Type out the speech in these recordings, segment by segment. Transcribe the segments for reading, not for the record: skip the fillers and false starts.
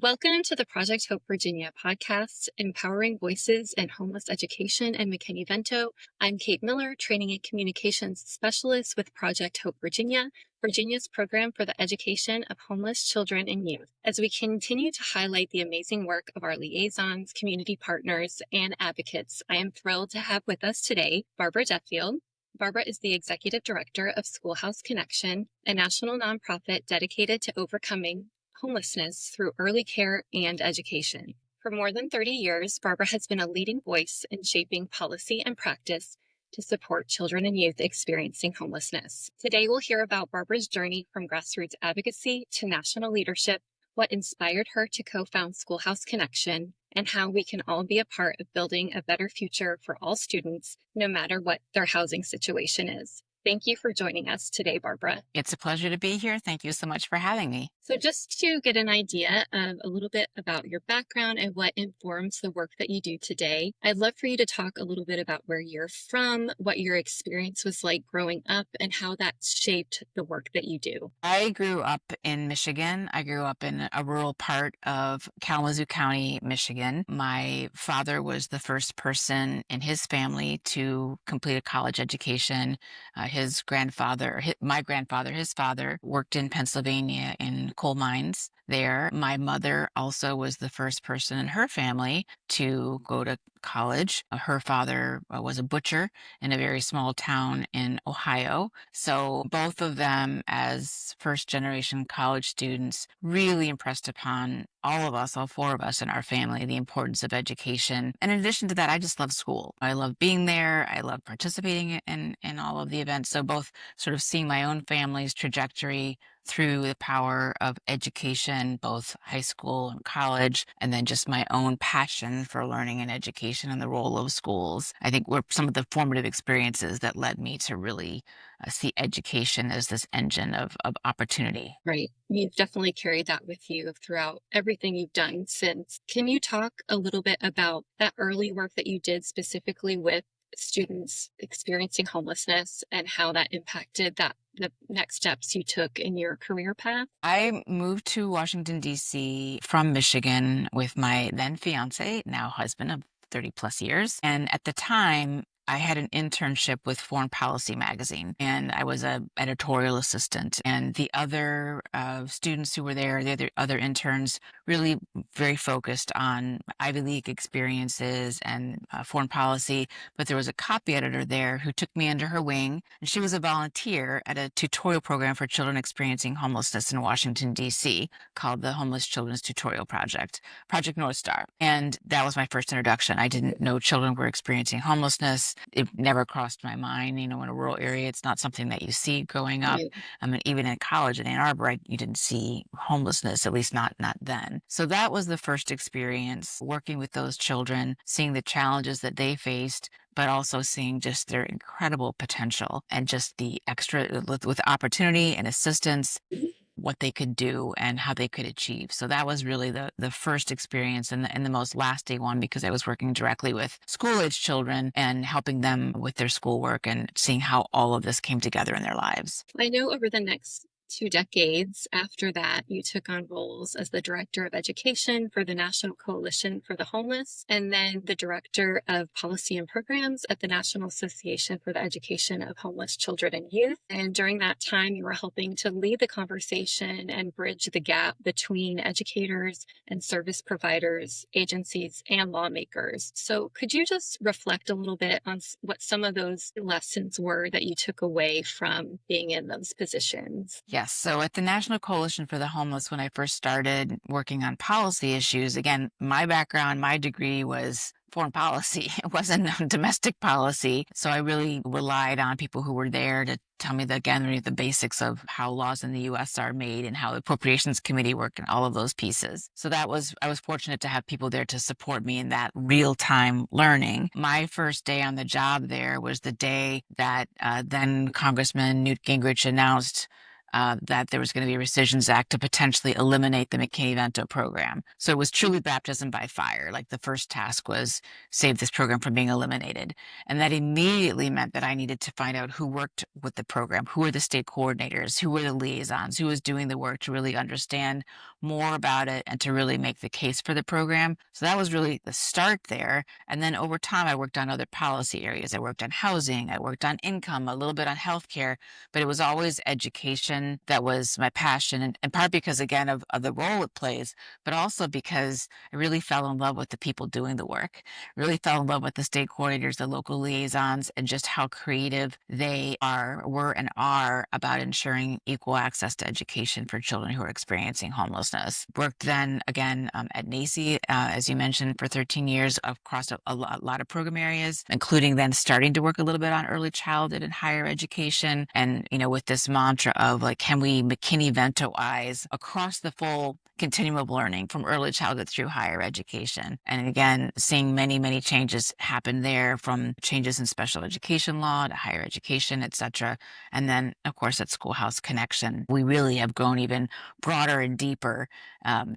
Welcome to the Project Hope Virginia podcast, Empowering Voices in Homeless Education in McKinney-Vento. I'm Kate Miller, Training and Communications Specialist with Project Hope Virginia, Virginia's program for the education of homeless children and youth. As we continue to highlight the amazing work of our liaisons, community partners, and advocates, I am thrilled to have with us today Barbara Duffield. Barbara is the Executive Director of Schoolhouse Connection, a national nonprofit dedicated to overcoming homelessness through early care and education. For more than 30 years, Barbara has been a leading voice in shaping policy and practice to support children and youth experiencing homelessness. Today, we'll hear about Barbara's journey from grassroots advocacy to national leadership, what inspired her to co-found Schoolhouse Connection, and how we can all be a part of building a better future for all students, no matter what their housing situation is. Thank you for joining us today, Barbara. It's a pleasure to be here. Thank you so much for having me. So just to get an idea of a little bit about your background and what informs the work that you do today, I'd love for you to talk a little bit about where you're from, what your experience was like growing up, and how that shaped the work that you do. I grew up in Michigan. I grew up in a rural part of Kalamazoo County, Michigan. My father was the first person in his family to complete a college education. My grandfather, his father, worked in Pennsylvania in coal mines there. My mother also was the first person in her family to go to college. Her father was a butcher in a very small town in Ohio. So both of them, as first generation college students, really impressed upon all of us, all four of us in our family, the importance of education. And in addition to that, I just love school. I love being there. I love participating in all of the events. So both sort of seeing my own family's trajectory through the power of education, both high school and college, and then just my own passion for learning and education and the role of schools, I think were some of the formative experiences that led me to really see education as this engine of opportunity. Right. You've definitely carried that with you throughout everything you've done since. Can you talk a little bit about that early work that you did specifically with students experiencing homelessness and how that impacted the next steps you took in your career path? I moved to Washington, D.C. from Michigan with my then fiance, now husband of 30 plus years. And at the time, I had an internship with Foreign Policy magazine, and I was an editorial assistant. And the other students who were there, the other interns, really very focused on Ivy League experiences and foreign policy. But there was a copy editor there who took me under her wing, and she was a volunteer at a tutorial program for children experiencing homelessness in Washington, D.C., called the Homeless Children's Tutorial Project, Project North Star. And that was my first introduction. I didn't know children were experiencing homelessness. It never crossed my mind. In a rural area, it's not something that you see growing up. Right. I mean, even in college in Ann Arbor, you didn't see homelessness, at least not then. So that was the first experience working with those children, seeing the challenges that they faced, but also seeing just their incredible potential and just the extra with opportunity and assistance, what they could do and how they could achieve. So that was really the first experience and the most lasting one, because I was working directly with school-age children and helping them with their schoolwork and seeing how all of this came together in their lives. I know over the next 2 decades after that, you took on roles as the Director of Education for the National Coalition for the Homeless, and then the Director of Policy and Programs at the National Association for the Education of Homeless Children and Youth. And during that time, you were helping to lead the conversation and bridge the gap between educators and service providers, agencies, and lawmakers. So could you just reflect a little bit on what some of those lessons were that you took away from being in those positions? Yes. So at the National Coalition for the Homeless, when I first started working on policy issues, again, my background, my degree was foreign policy. It wasn't domestic policy. So I really relied on people who were there to tell me the basics of how laws in the U.S. are made and how the Appropriations Committee work and all of those pieces. So I was fortunate to have people there to support me in that real-time learning. My first day on the job there was the day that then Congressman Newt Gingrich announced that there was going to be a Rescissions Act to potentially eliminate the McKinney-Vento program. So it was truly baptism by fire. Like the first task was save this program from being eliminated. And that immediately meant that I needed to find out who worked with the program, who were the state coordinators, who were the liaisons, who was doing the work to really understand more about it and to really make the case for the program. So that was really the start there. And then over time, I worked on other policy areas. I worked on housing, I worked on income, a little bit on healthcare, but it was always education that was my passion. And in part because, again, of the role it plays, but also because I really fell in love with the people doing the work, really fell in love with the state coordinators, the local liaisons, and just how creative they were and are about ensuring equal access to education for children who are experiencing homelessness. Worked then again at NACY, as you mentioned, for 13 years across a lot of program areas, including then starting to work a little bit on early childhood and higher education. And, with this mantra of like, can we McKinney-Vento-ize across the full continuum of learning from early childhood through higher education. And again, seeing many, many changes happen there, from changes in special education law to higher education, et cetera. And then, of course, at Schoolhouse Connection, we really have grown even broader and deeper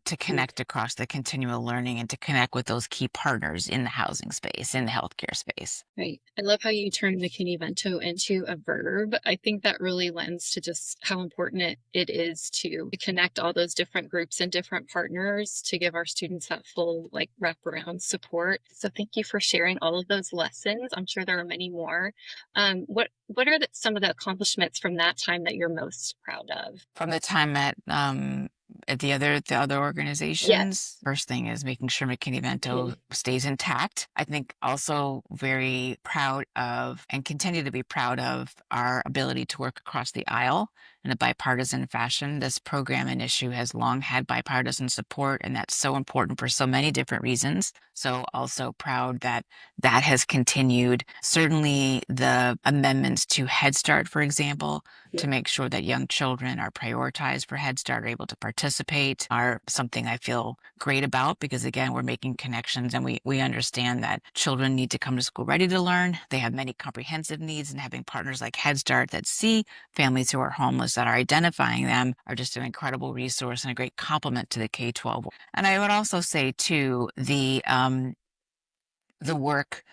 to connect across the continuum of learning and to connect with those key partners in the housing space, in the healthcare space. Right. I love how you turned McKinney-Vento into a verb. I think that really lends to just how important it is to connect all those different groups and different partners to give our students that full wraparound support. So thank you for sharing all of those lessons. I'm sure there are many more. What are some of the accomplishments from that time that you're most proud of? From the time at the other Yes. organizations, first thing is making sure McKinney-Vento Mhm. stays intact. I think also very proud of and continue to be proud of our ability to work across the aisle in a bipartisan fashion. This program and issue has long had bipartisan support, and that's so important for so many different reasons. So also proud that that has continued. Certainly the amendments to Head Start, for example, Yeah. to make sure that young children are prioritized for Head Start, are able to participate, are something I feel great about, because again, we're making connections and we understand that children need to come to school ready to learn. They have many comprehensive needs, and having partners like Head Start that see families who are homeless, that are identifying them, are just an incredible resource and a great complement to the K-12. And I would also say too, the work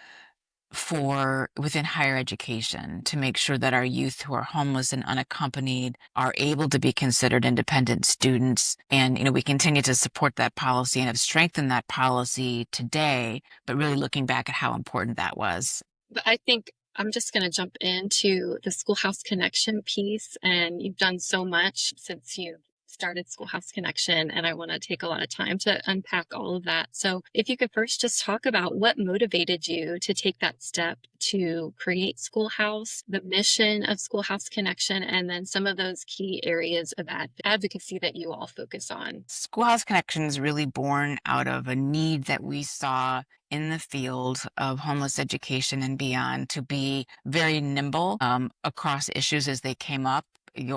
for within higher education to make sure that our youth who are homeless and unaccompanied are able to be considered independent students. And, we continue to support that policy and have strengthened that policy today, but really looking back at how important that was. But I think I'm just going to jump into the Schoolhouse Connection piece. And you've done so much since you started Schoolhouse Connection, and I want to take a lot of time to unpack all of that. So if you could first just talk about what motivated you to take that step to create Schoolhouse, the mission of Schoolhouse Connection, and then some of those key areas of advocacy that you all focus on. Schoolhouse Connection is really born out of a need that we saw in the field of homeless education and beyond, to be very nimble across issues as they came up.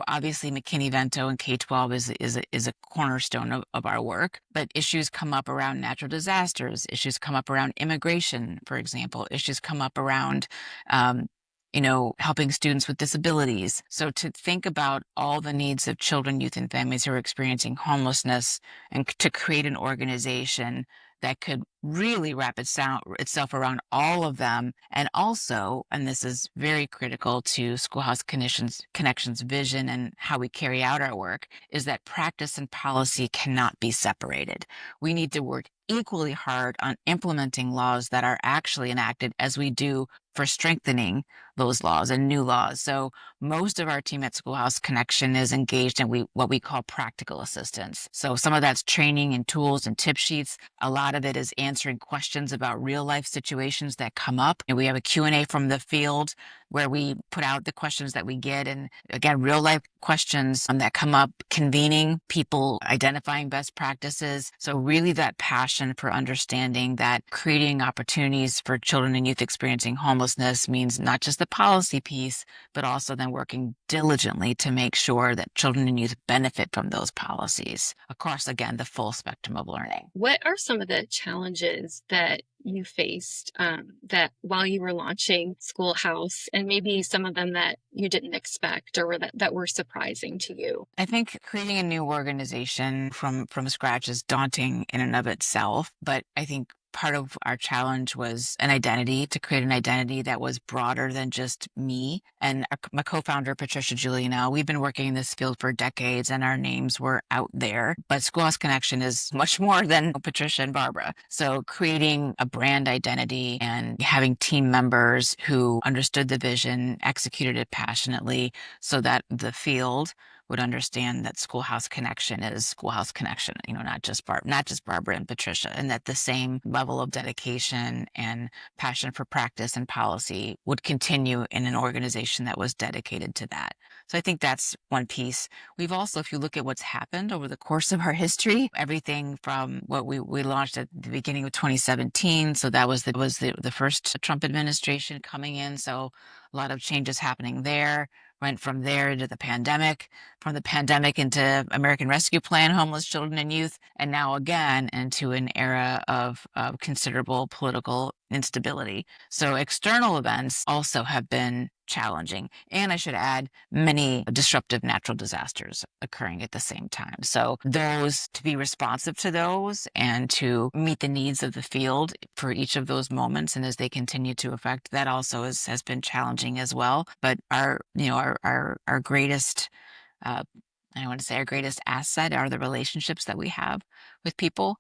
Obviously McKinney-Vento and K-12 is a cornerstone of our work, but issues come up around natural disasters, issues come up around immigration, for example, issues come up around helping students with disabilities. So to think about all the needs of children, youth, and families who are experiencing homelessness, and to create an organization that could really wrap itself around all of them. And also, and this is very critical to Schoolhouse Connection's vision and how we carry out our work, is that practice and policy cannot be separated. We need to work equally hard on implementing laws that are actually enacted, as we do for strengthening those laws and new laws. So most of our team at Schoolhouse Connection is engaged in what we call practical assistance. So some of that's training and tools and tip sheets. A lot of it is answering questions about real life situations that come up. And we have a Q&A from the field where we put out the questions that we get. And again, real life questions that come up, convening people, identifying best practices. So really that passion for understanding that creating opportunities for children and youth experiencing homelessness homelessness means not just the policy piece, but also then working diligently to make sure that children and youth benefit from those policies across, again, the full spectrum of learning. What are some of the challenges that you faced that while you were launching Schoolhouse, and maybe some of them that you didn't expect or that were surprising to you? I think creating a new organization from scratch is daunting in and of itself, but I think part of our challenge was an identity, to create an identity that was broader than just me. And my co-founder, Patricia Giuliano, we've been working in this field for decades and our names were out there. But Schoolhouse Connection is much more than Patricia and Barbara. So creating a brand identity and having team members who understood the vision, executed it passionately so that the field would understand that Schoolhouse Connection is Schoolhouse Connection, not just Barbara and Patricia, and that the same level of dedication and passion for practice and policy would continue in an organization that was dedicated to that. So I think that's one piece. We've also, if you look at what's happened over the course of our history, everything from what we launched at the beginning of 2017. So that was the first Trump administration coming in. So a lot of changes happening there. Went from there into the pandemic, from the pandemic into American Rescue Plan, homeless children and youth, and now again into an era of considerable political instability. So external events also have been challenging. And I should add, many disruptive natural disasters occurring at the same time. So those, to be responsive to those and to meet the needs of the field for each of those moments and as they continue to affect, that also has been challenging as well. But our greatest I want to say our greatest asset are the relationships that we have with people,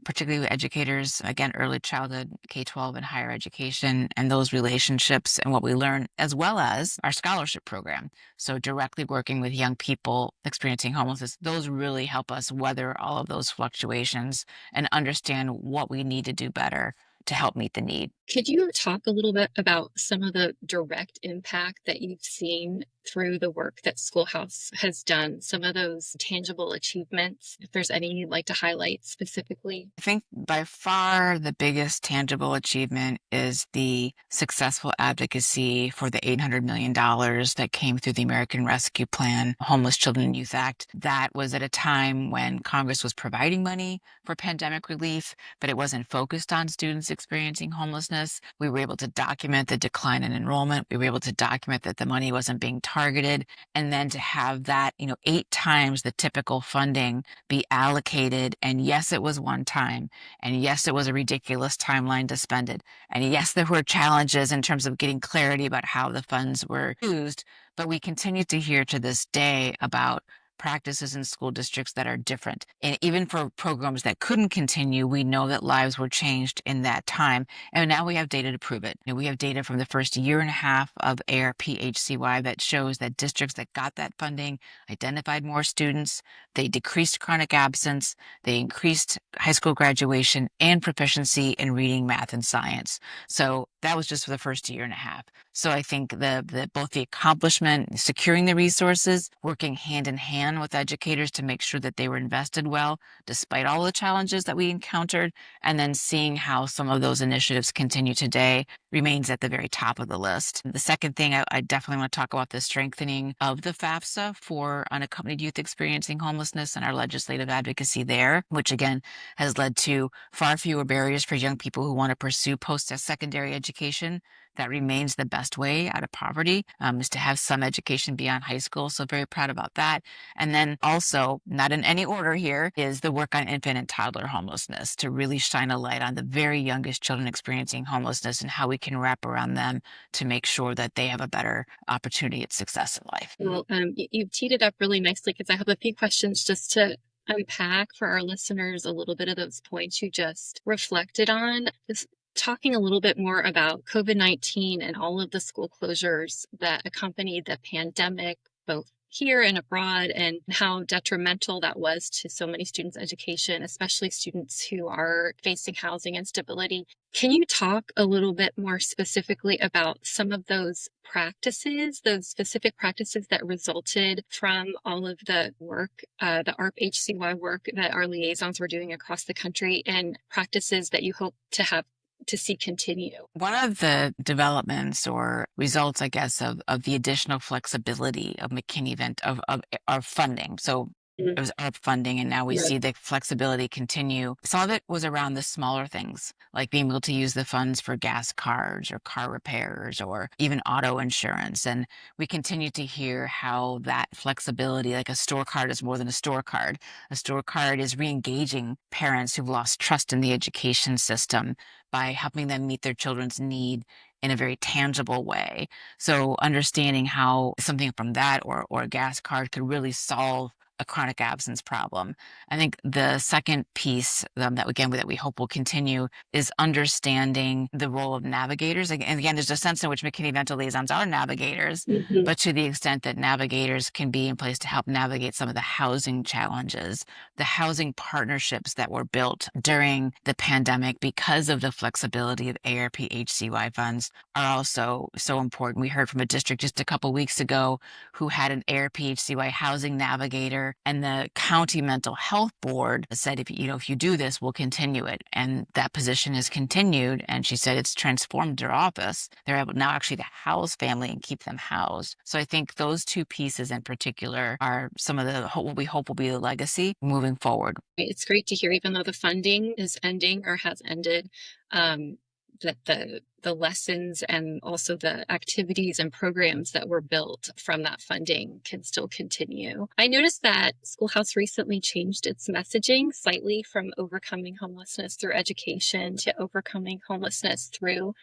particularly with educators, again, early childhood, K-12 and higher education, and those relationships and what we learn, as well as our scholarship program. So directly working with young people experiencing homelessness, those really help us weather all of those fluctuations and understand what we need to do better to help meet the need. Could you talk a little bit about some of the direct impact that you've seen through the work that Schoolhouse has done, some of those tangible achievements, if there's any you'd like to highlight specifically? I think by far the biggest tangible achievement is the successful advocacy for the $800 million that came through the American Rescue Plan, Homeless Children and Youth Act. That was at a time when Congress was providing money for pandemic relief, but it wasn't focused on students experiencing homelessness. We were able to document the decline in enrollment. We were able to document that the money wasn't being targeted. And then to have that, 8 times the typical funding be allocated. And yes, it was one time. And yes, it was a ridiculous timeline to spend it. And yes, there were challenges in terms of getting clarity about how the funds were used. But we continue to hear to this day about practices in school districts that are different. And even for programs that couldn't continue, we know that lives were changed in that time. And now we have data to prove it. We have data from the first year and a half of ARP-HCY that shows that districts that got that funding identified more students, they decreased chronic absence, they increased high school graduation and proficiency in reading, math, and science. So that was just for the first year and a half. So I think both the accomplishment, securing the resources, working hand in hand with educators to make sure that they were invested well, despite all the challenges that we encountered, and then seeing how some of those initiatives continue today remains at the very top of the list. The second thing I definitely want to talk about the strengthening of the FAFSA for unaccompanied youth experiencing homelessness and our legislative advocacy there, which again has led to far fewer barriers for young people who want to pursue post-secondary education. That remains the best way out of poverty, is to have some education beyond high school. So very proud about that. And then also, not in any order here, is the work on infant and toddler homelessness to really shine a light on the very youngest children experiencing homelessness and how we can wrap around them to make sure that they have a better opportunity at success in life. Well, you've teed it up really nicely because I have a few questions just to unpack for our listeners a little bit of those points you just reflected on. Just talking a little bit more about COVID-19 and all of the school closures that accompanied the pandemic, both here and abroad, and how detrimental that was to so many students' education, especially students who are facing housing instability. Can you talk a little bit more specifically about some of those practices, those specific practices that resulted from all of the work, the ARP-HCY work that our liaisons were doing across the country, and practices that you hope to have to see continue? One of the developments or results, I guess, of the additional flexibility of McKinney event of our funding. So Mhm. it was our funding, and now we Right. see the flexibility continue. Some of it was around the smaller things, like being able to use the funds for gas cards or car repairs or even auto insurance. And we continue to hear how that flexibility, like a store card is more than a store card. A store card is re-engaging parents who've lost trust in the education system by helping them meet their children's need in a very tangible way. So understanding how something from that or a gas card could really solve a chronic absence problem. I think the second piece that again that we hope will continue is understanding the role of navigators. And again, there's a sense in which McKinney Mental Liaisons are navigators, Mhm. but to the extent that navigators can be in place to help navigate some of the housing challenges, the housing partnerships that were built during the pandemic because of the flexibility of ARP-HCY funds are also so important. We heard from a district just a couple weeks ago who had an ARP-HCY housing navigator, and the county mental health board said, if you do this, we'll continue it. And that position has continued. And she said it's transformed their office. They're able now actually to house family and keep them housed. So I think those two pieces in particular are some of what we hope will be the legacy moving forward. It's great to hear, even though the funding is ending or has ended, um, that the lessons and also the activities and programs that were built from that funding can still continue. I noticed that Schoolhouse recently changed its messaging slightly from overcoming homelessness through education to overcoming homelessness through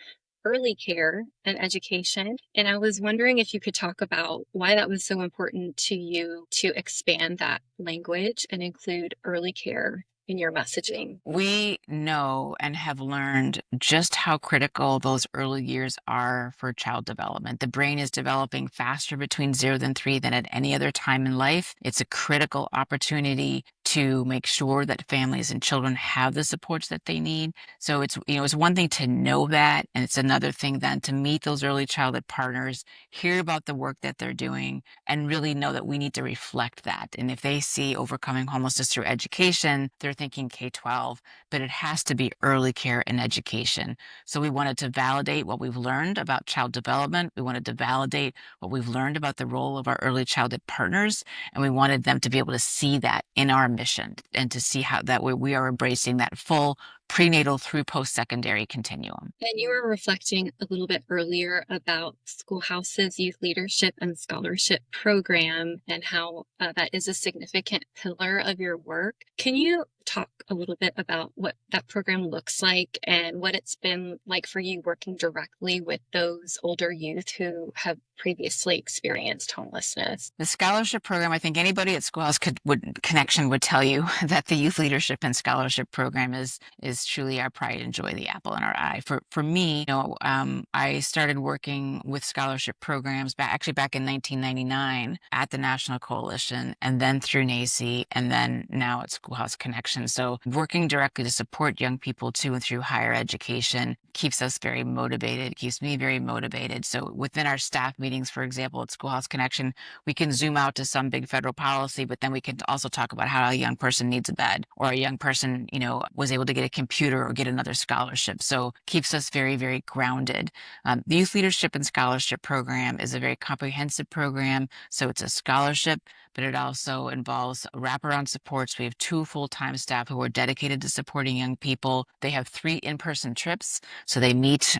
early care and education. And I was wondering if you could talk about why that was so important to you to expand that language and include early care in your messaging. We know and have learned just how critical those early years are for child development. The brain is developing faster between 0 and 3 than at any other time in life. It's a critical opportunity to make sure that families and children have the supports that they need. So it's one thing to know that, and it's another thing then to meet those early childhood partners, hear about the work that they're doing, and really know that we need to reflect that. And if they see overcoming homelessness through education, they're thinking K-12, but it has to be early care and education. So we wanted to validate what we've learned about child development. We wanted to validate what we've learned about the role of our early childhood partners, and we wanted them to be able to see that in our mission and to see how that way we are embracing that full prenatal through post-secondary continuum. And you were reflecting a little bit earlier about Schoolhouse's youth leadership and scholarship program and how that is a significant pillar of your work. Can you talk a little bit about what that program looks like and what it's been like for you working directly with those older youth who have previously experienced homelessness? The scholarship program, I think anybody at Schoolhouse Connection would tell you that the youth leadership and scholarship program is truly our pride and joy, the apple in our eye. For me, I started working with scholarship programs back in 1999 at the National Coalition, and then through NACY, and then now at Schoolhouse Connection. So working directly to support young people to and through higher education keeps us very motivated, keeps me very motivated. So within our staff meetings, for example, at Schoolhouse Connection, we can zoom out to some big federal policy, but then we can also talk about how a young person needs a bed or a young person, was able to get a computer or get another scholarship. So keeps us very, very grounded. The Youth Leadership and Scholarship Program is a very comprehensive program. So it's a scholarship, but it also involves wraparound supports. We have 2 full-time staff who are dedicated to supporting young people. They have 3 in-person trips. So they meet,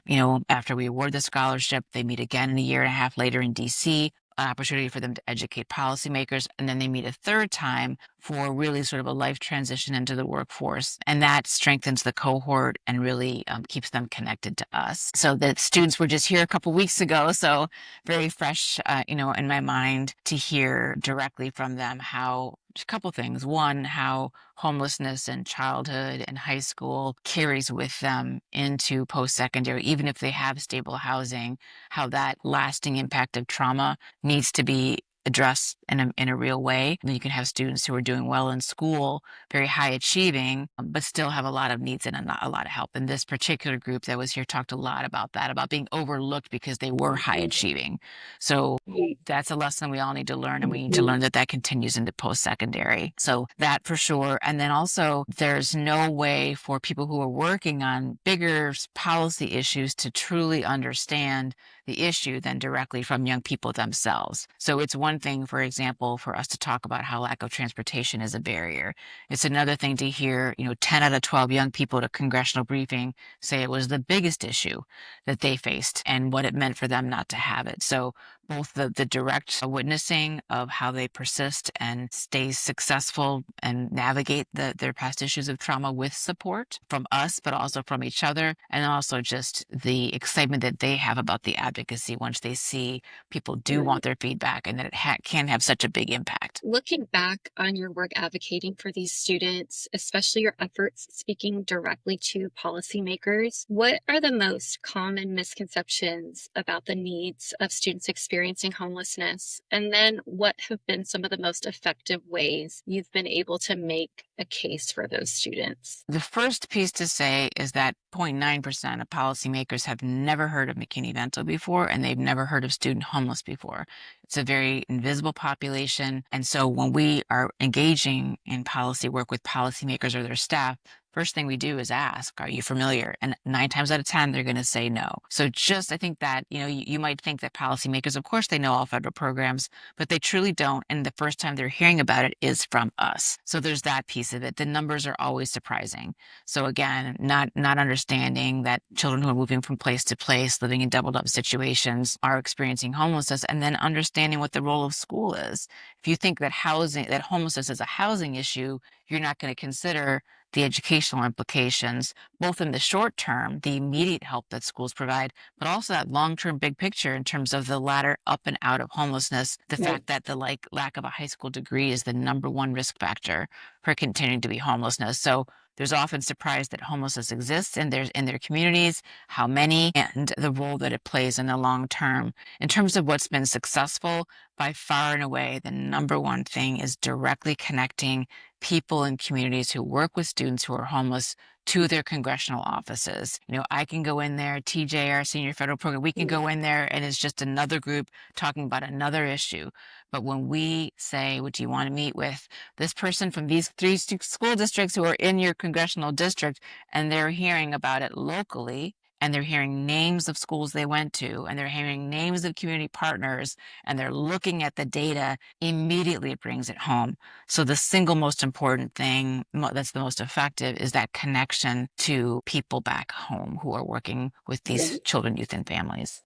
after we award the scholarship, they meet again in a year and a half later in DC, an opportunity for them to educate policymakers. And then they meet a third time for really sort of a life transition into the workforce. And that strengthens the cohort and really keeps them connected to us. So the students were just here a couple weeks ago. So very fresh, in my mind to hear directly from them how a couple things. One, how homelessness in childhood and high school carries with them into post-secondary, even if they have stable housing, how that lasting impact of trauma needs to be addressed in a real way. And you can have students who are doing well in school, very high achieving, but still have a lot of needs and a lot of help. And this particular group that was here talked a lot about that, about being overlooked because they were high achieving. So that's a lesson we all need to learn, and we need to learn that that continues into post-secondary. So that for sure. And then also, there's no way for people who are working on bigger policy issues to truly understand the issue than directly from young people themselves. So it's one thing, for example, for us to talk about how lack of transportation is a barrier. It's another thing to hear, 10 out of 12 young people at a congressional briefing say it was the biggest issue that they faced and what it meant for them not to have it. So both the direct witnessing of how they persist and stay successful and navigate their past issues of trauma with support from us, but also from each other, and also just the excitement that they have about the advocacy once they see people do want their feedback and that it can have such a big impact. Looking back on your work advocating for these students, especially your efforts speaking directly to policymakers, what are the most common misconceptions about the needs of students experiencing homelessness? And then what have been some of the most effective ways you've been able to make a case for those students? The first piece to say is that 0.9% of policymakers have never heard of McKinney-Vento before, and they've never heard of student homeless before. It's a very invisible population. And so when we are engaging in policy work with policymakers or their staff, first thing we do is ask, are you familiar? And 9 times out of 10, they're going to say no. So I think that, you might think that policymakers, of course, they know all federal programs, but they truly don't. And the first time they're hearing about it is from us. So there's that piece of it. The numbers are always surprising. So again, not understanding that children who are moving from place to place, living in doubled up situations, are experiencing homelessness, and then understanding what the role of school is. If you think that homelessness is a housing issue, you're not going to consider the educational implications, both in the short term, the immediate help that schools provide, but also that long-term big picture in terms of the ladder up and out of homelessness, the fact that the lack of a high school degree is the number one risk factor for continuing to be homelessness. So there's often surprise that homelessness exists in their communities, how many, and the role that it plays in the long term. In terms of what's been successful, by far and away, the number one thing is directly connecting people in communities who work with students who are homeless to their congressional offices. I can go in there, TJ, our senior federal program, we can go in there and it's just another group talking about another issue. But when we say, what do you want to meet with this person from these 3 school districts who are in your congressional district, and they're hearing about it locally, and they're hearing names of schools they went to, and they're hearing names of community partners, and they're looking at the data, immediately it brings it home. So the single most important thing that's the most effective is that connection to people back home who are working with these children, youth, and families.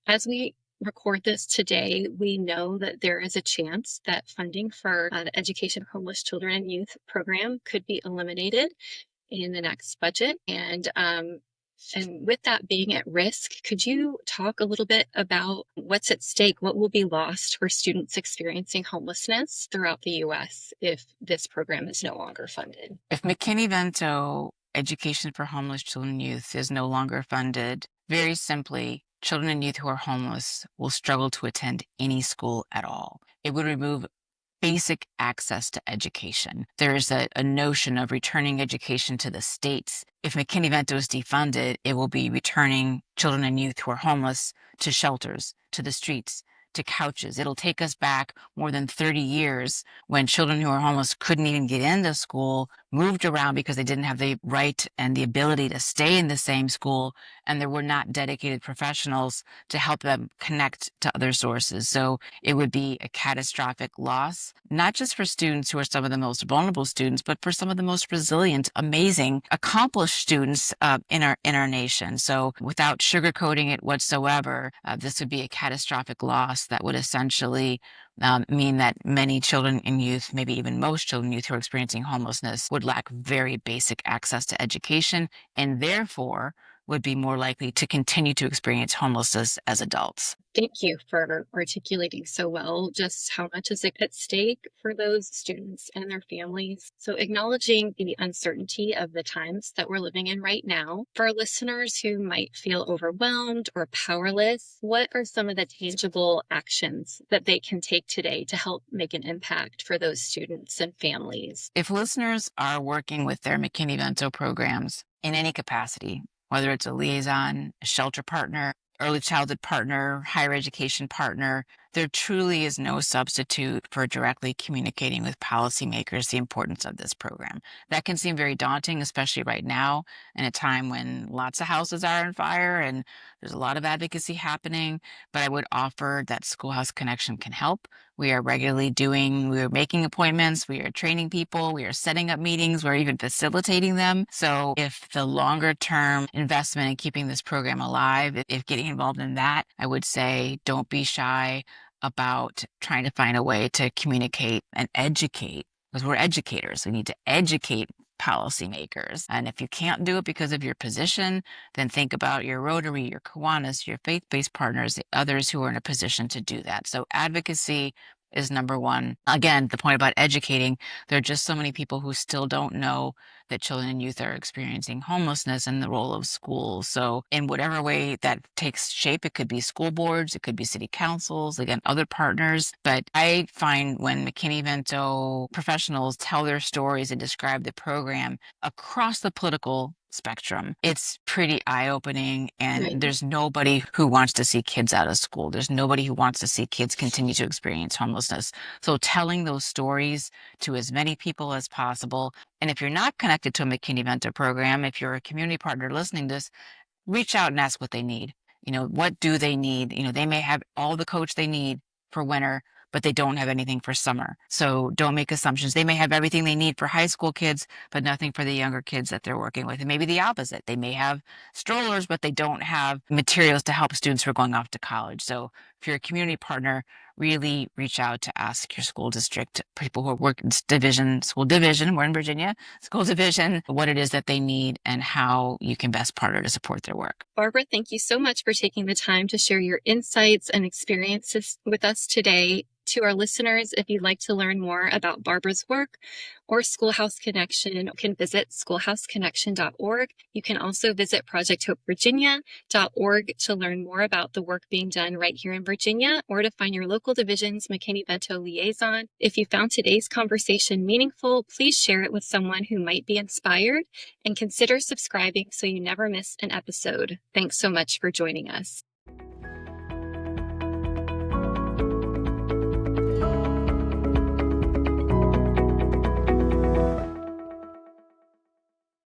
As we record this today, we know that there is a chance that funding for the Education of Homeless Children and Youth program could be eliminated in the next budget. And with that being at risk, could you talk a little bit about what's at stake? What will be lost for students experiencing homelessness throughout the U.S. if this program is no longer funded? If McKinney-Vento Education for Homeless Children and Youth is no longer funded, very simply, children and youth who are homeless will struggle to attend any school at all. It would remove basic access to education. There is a notion of returning education to the states. If McKinney-Vento is defunded, it will be returning children and youth who are homeless to shelters, to the streets, to couches. It'll take us back more than 30 years when children who are homeless couldn't even get into school, moved around because they didn't have the right and the ability to stay in the same school, and there were not dedicated professionals to help them connect to other sources. So it would be a catastrophic loss, not just for students who are some of the most vulnerable students, but for some of the most resilient, amazing, accomplished students in our nation. So without sugarcoating it whatsoever, this would be a catastrophic loss that would essentially mean that many children and youth, maybe even most children and youth who are experiencing homelessness, would lack very basic access to education, and therefore would be more likely to continue to experience homelessness as adults. Thank you for articulating so well just how much is at stake for those students and their families. So, acknowledging the uncertainty of the times that we're living in right now, for our listeners who might feel overwhelmed or powerless, what are some of the tangible actions that they can take today to help make an impact for those students and families? If listeners are working with their McKinney-Vento programs in any capacity, whether it's a liaison, a shelter partner, early childhood partner, higher education partner, there truly is no substitute for directly communicating with policymakers the importance of this program. That can seem very daunting, especially right now in a time when lots of houses are on fire and there's a lot of advocacy happening. But I would offer that Schoolhouse Connection can help. We are making appointments, we are training people, we are setting up meetings, we're even facilitating them. So if the longer term investment in keeping this program alive, if getting involved in that, I would say don't be shy about trying to find a way to communicate and educate, because we're educators. We need to educate policymakers. And if you can't do it because of your position, then think about your Rotary, your Kiwanis, your faith-based partners, the others who are in a position to do that. So advocacy is number one. Again, the point about educating, there are just so many people who still don't know that children and youth are experiencing homelessness and the role of schools. So in whatever way that takes shape, it could be school boards, it could be city councils, again, other partners. But I find when McKinney-Vento professionals tell their stories and describe the program across the political spectrum, it's pretty eye-opening, Right. and there's nobody who wants to see kids out of school. There's nobody who wants to see kids continue to experience homelessness. So telling those stories to as many people as possible. And if you're not connected to a McKinney-Vento program, if you're a community partner listening to this, reach out and ask what they need. What do they need? They may have all the coach they need for winter, but they don't have anything for summer. So don't make assumptions. They may have everything they need for high school kids, but nothing for the younger kids that they're working with. And maybe the opposite. They may have strollers, but they don't have materials to help students who are going off to college. So if you're a community partner, really reach out to ask your school district, people who work in school division, we're in Virginia, school division, what it is that they need and how you can best partner to support their work. Barbara, thank you so much for taking the time to share your insights and experiences with us today. To our listeners, if you'd like to learn more about Barbara's work or Schoolhouse Connection, you can visit schoolhouseconnection.org. You can also visit projecthopevirginia.org to learn more about the work being done right here in Virginia or to find your local division's McKinney-Vento liaison. If you found today's conversation meaningful, please share it with someone who might be inspired and consider subscribing so you never miss an episode. Thanks so much for joining us.